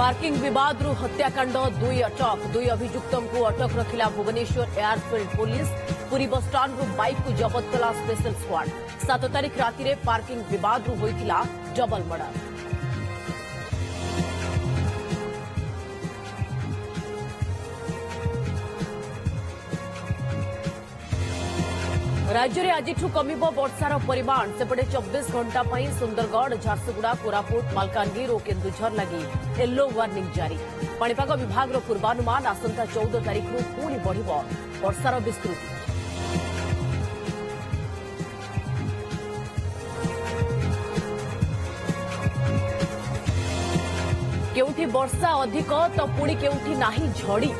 Parking विवाद हत्याकांड दुई अभियुक्तों को अटक रखिला भुवनेश्वर एयरफील्ड पुलिस। पुरी बस स्टाण्ड बाइक को जबत कला स्पेशल स्क्वाड। 7 तारिख राति रे पार्किंग विवाद होइथिला डबल मर्डर। राज्य में आज कमिब वर्षार परिमाण। सेपटे 24 घंटा सुंदरगढ़, झारसुगुड़ा, कोरापुट, मालकानगिरी और केन्दुझर लगी येलो वार्निंग जारी। पाणीपाग विभाग पूर्वानुमान आसंता 14 तारिख पुणी बढ़िब वर्षार विस्तृति। केउठी वर्षा अधिक तो पुणी केउठी नाही झड़ी।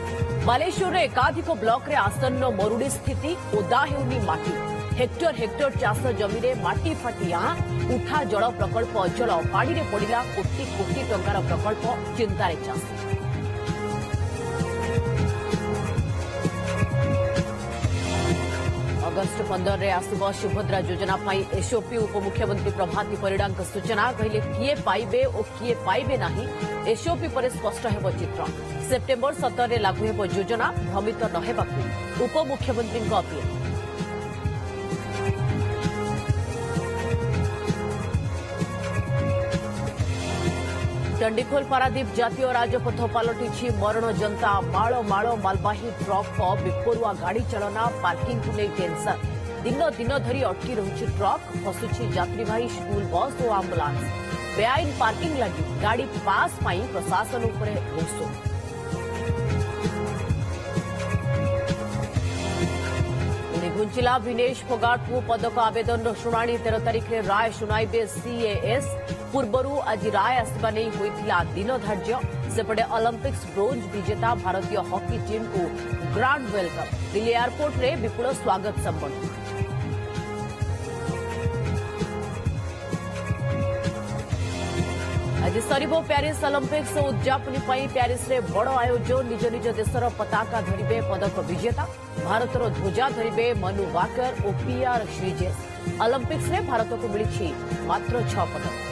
बालेश्वर में एकाधिक ब्लॉक रे आसन्न मरुड़ी स्थिति। ओदा हेउनी माटी। हेक्टर हेक्टर चाष जमी में माटी फाटी उठा जल प्रकल्प अचल। पानी रे पड़ा कोटी कोटी टंकार प्रकल्प। चिंतार चाषी। अगस्ट 15 रे आसिब सुभद्रा योजना एसओपी। उपमुख्यमंत्री प्रभाती परिड़ा सूचना। कहले किए पाइबे और किए पाइबे नाही। एसओपी पर स्पष्ट हेब चित्र। सेप्टेम्बर 17 रे लागू हेब योजना। भ्रमित न हेबाकु उपमुख्यमंत्री अपील। चंडीखोल पारादीप जातीय राजपथ पलटि मरण जनता। माड़ माड़ मालबाही ट्रक विपरुआ गाड़ी चालना। पार्किंग को नहीं टेंशन। दिन दिन धरी अटकी रही ट्रक। फसुची यात्रीवाही स्कूल बस और आंबुलांस। बेआईन पार्किंग लगी गाड़ी पास पाई प्रशासन उपरे रोष। घुंचिला विनेश फोगाट को पदक आवेदन शुणाणी। 13 तारिख रे राय शुणाइबे सीएएस। पूर्वरू आज राय आसवा नहीं होइथिला दिन धार्य। सेपटे ओलंपिक्स ब्रोंज विजेता भारतीय हॉकी टीम को ग्रांड वेलकम। दिल्ली एयरपोर्ट रे विपुल स्वागत संपन्न। आज सरिबो प्यारिस ओलंपिक्स उद्यापनी प्यारिस रे बड़ आयोजन। निज निज देशर पताका धरिबे पदक विजेता। भारतर ध्वजा धरिबे मनु वाकर और पीआर श्रीजेश। ओलंपिक्स रे भारत को मिली मात्र 6 पदक।